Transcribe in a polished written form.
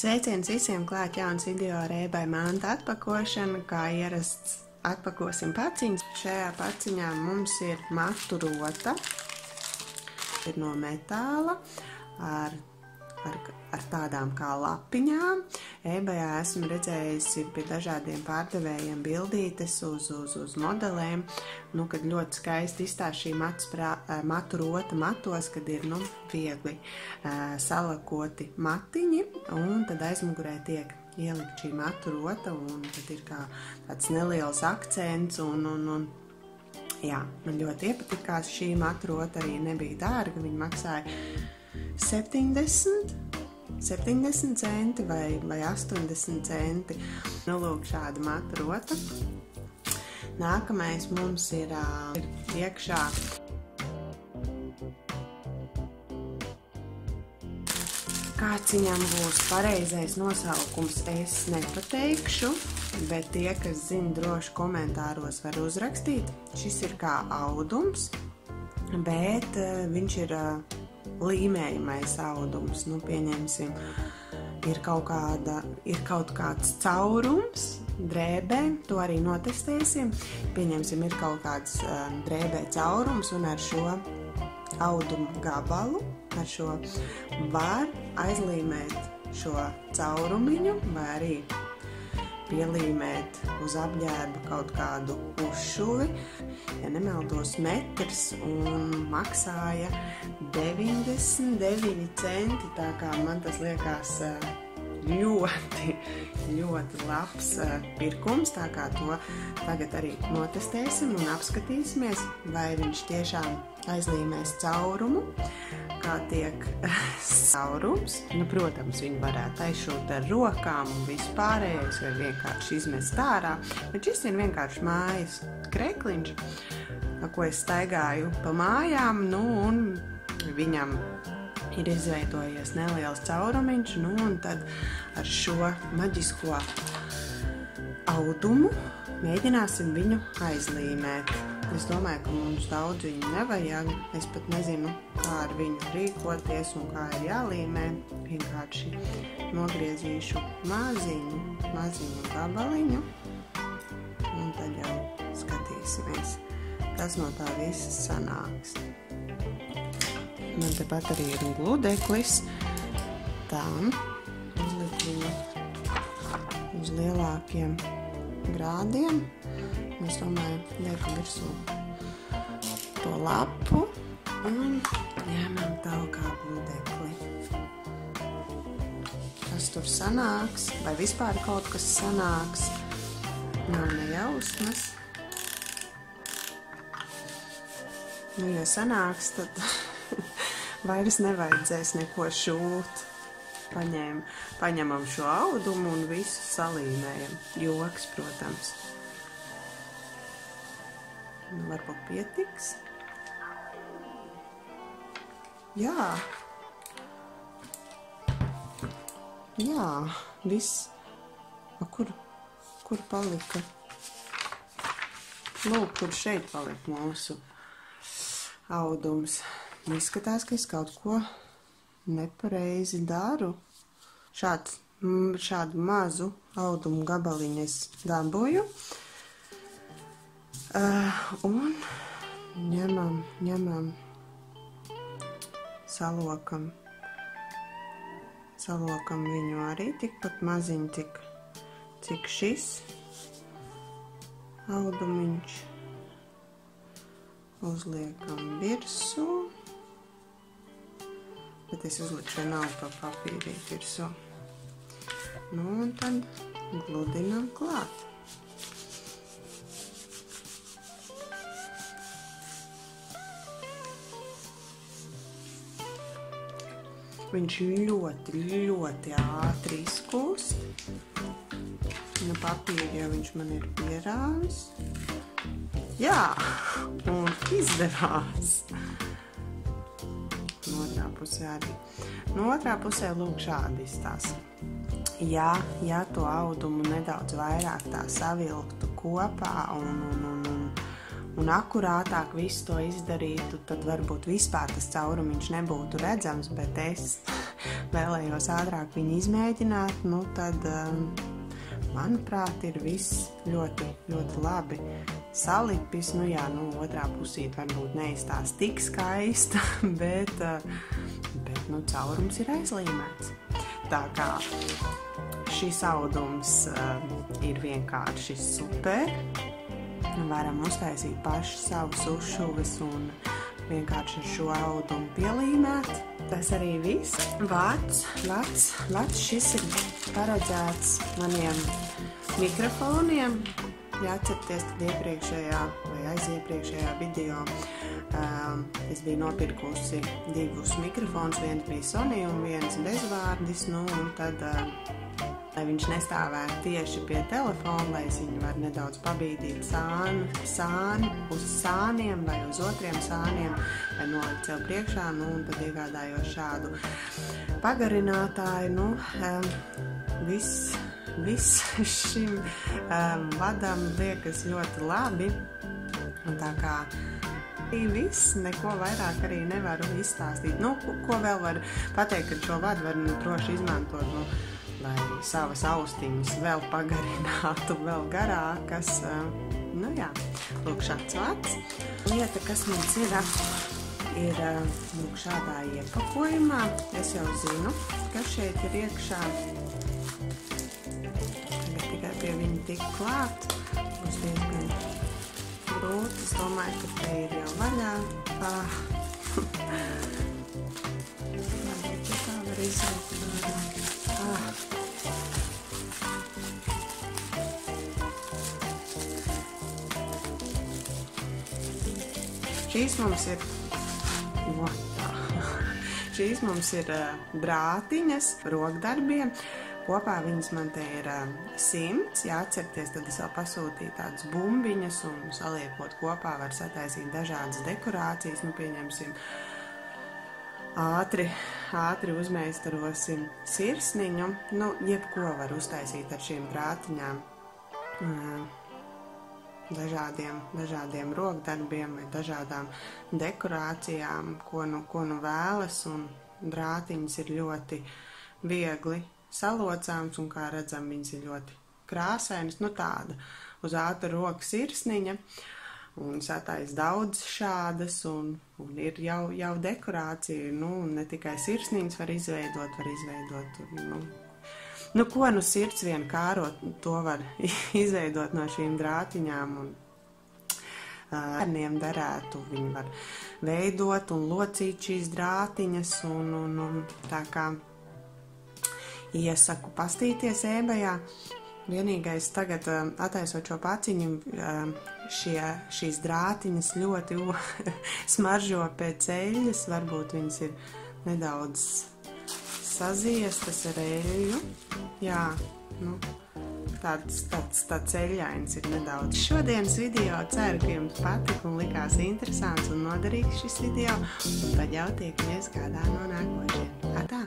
Sveiciens visiem, klāt jauns video ar eBay mantu atpakošanu, kā ierasts atpakosim paciņas. Šajā paciņā mums ir matu rota, ir no metāla ar tādām kā lapiņām. eBayā esmu redzējusi pie dažādiem pārdevējiem bildītes uz modelēm, kad ļoti skaisti izstāsta šī matu rota matos, kad ir viegli salakoti matiņi, un tad aizmugurē tiek ielikt šī matu rota, un tad ir kā tāds neliels akcents, un jā, man ļoti iepatikās šī matu rota, arī nebija dārga, viņa maksāja 70 centi vai 80 centi. Lūk, šāda matu rota. Nākamais mums ir iekšā kāds viņam būs pareizais nosaukums, es nepateikšu, bet tie, kas zina, droši komentāros var uzrakstīt. Šis ir kā audums, bet viņš ir līmējamais audums. Pieņemsim, ir kaut kāds caurums drēbē, to arī notestēsim. Pieņemsim, ir kaut kāds drēbē caurums, un ar šo audumu gabalu, ar šo var aizlīmēt šo caurumiņu, vai arī pielīmēt uz apģērba kaut kādu uzšuvi. Ja nemaldos, metrs un maksāja 99 centi, tā kā man tas liekas ļoti labs pirkums, tā kā to tagad arī notestēsim un apskatīsimies, vai viņš tiešām aizlīmēs caurumu, kā tiek caurums. Protams, viņu varētu aizšūt ar rokām un vispārējais, vai vienkārši izmest ārā, bet šis ir vienkārši mājas krekliņš, ko es staigāju pa mājām, un viņam ir izveidojies neliels caurumiņš, un tad ar šo maģisko audumu mēģināsim viņu aizlīmēt. Es domāju, ka mums daudz viņu nevajag. Es pat nezinu, kā ar viņu rīkoties un kā ir jālīmē. Vienkārši nogriezīšu maziņu gabaliņu, un tad jau skatīsimies, kas no tā visas sanāks. Man tepat arī ir gludeklis. Tā, uzlikt viņu uz lielākiem grādiem. Es domāju, liekam virsū to lapu un ņemam tālāk gludekli. Kas tur sanāks, vai vispār kaut kas sanāks, nav nejausmas. Ja sanāks, tad vairs nevajadzēs neko šūt. Paņemam šo audumu un visu salīmējam. Joks, protams. Varbūt pietiks. Jā, viss. Kur palika? Lūk, kur šeit palika mūsu audums. Izskatās, ka es kaut ko nepareizi daru. Šādu mazu audumu gabaliņu es dabūju. Un ņemam, salokam viņu arī tikpat maziņu, cik šis audumiņš. Uzliekam virsū, bet es uzlikšu vienalga to papīrīt virsū. Un tad gludinām klāt. Viņš ļoti ātri izkūst. No papīra jau viņš man ir pierāvis. Jā, un izdevās. No otrā pusē arī. No otrā pusē lūk šādi izstāsta. Ja to audumu nedaudz vairāk tā savilktu kopā un akurātāk visu to izdarītu, tad varbūt vispār tas caurumiņš nebūtu redzams, bet es vēlējos ātrāk viņu izmēģināt, nu tad, manuprāt, ir viss ļoti, ļoti labi salipis. Nu jā, otrā pusīte varbūt neizstās tik skaista, bet caurums ir aizlīmēts. Tā kā šis audums ir vienkārši super. Varam uztaisīt paši savus uzšuves un vienkārši ar šo audumu pielīmēt. Tas arī viss. Vats, šis ir paredzēts maniem mikrofoniem. Ja atcerieties, tad iepriekšējā vai aiziepriekšējā video es biju nopirkusi 2 mikrofonus, viens bija Sony un viens bezvārdis, un tad, lai viņš nestāvētu tieši pie telefona, lai es viņu var nedaudz pabīdīt uz sāniem vai uz otriem sāniem, vai nolikt sev priekšā, un tad iegādājos šādu pagarinātāju, viss šim vadam liekas ļoti labi, un tā kā viss, neko vairāk arī nevaru izstāstīt. Ko vēl var pateikt, ka šo vadu var droši izmantot, lai savas austiņas vēl pagarinātu, vēl garākas. Lūk, šāds vats. Lieta, kas mums ir šādā iepakojumā. Es jau zinu, kas šeit ir iekšā. Tagad tikai pie viņa tik klāt. Būs diezgan grūti. Es domāju, ka te ir jau vaļā. Varbūt tā var izraukt. Šīs mums ir brātiņas rokdarbiem. Kopā viņas man te ir 100. Ja atcerieties, tad es vēl pasūtīju tādas bumbiņas un saliekot kopā var sataisīt dažādas dekorācijas. Pieņemsim, ātri uzmeistarosim sirsniņu. Jebko var uztaisīt ar šīm brātiņām. Dažādiem rokdarbiem vai dažādām dekorācijām, ko nu vēlas, un brātiņas ir ļoti viegli salocāms, un kā redzam, viņas ir ļoti krāsainas, tāda uz ātru roku sirsniņa, un satais daudz šādas, un ir jau dekorācija, ne tikai sirsniņas var izveidot, ko sirds vien kārot, to var izveidot no šīm drātiņām, un bērniem derētu, viņi var veidot un locīt šīs drātiņas, un tā kā iesaku pastīties eBayā. Vienīgais tagad, attaisot šo paciņu, šīs drātiņas ļoti smaržo pēc eļļas, varbūt viņas ir nedaudz saziestas ar eļļu. Jā, tāds eļļains ir nedaudz. Šodienas video ceru, ka jums patika un likās interesants un noderīgs šis video, un tad jau tiekamies kādā no nākošajiem. Atā!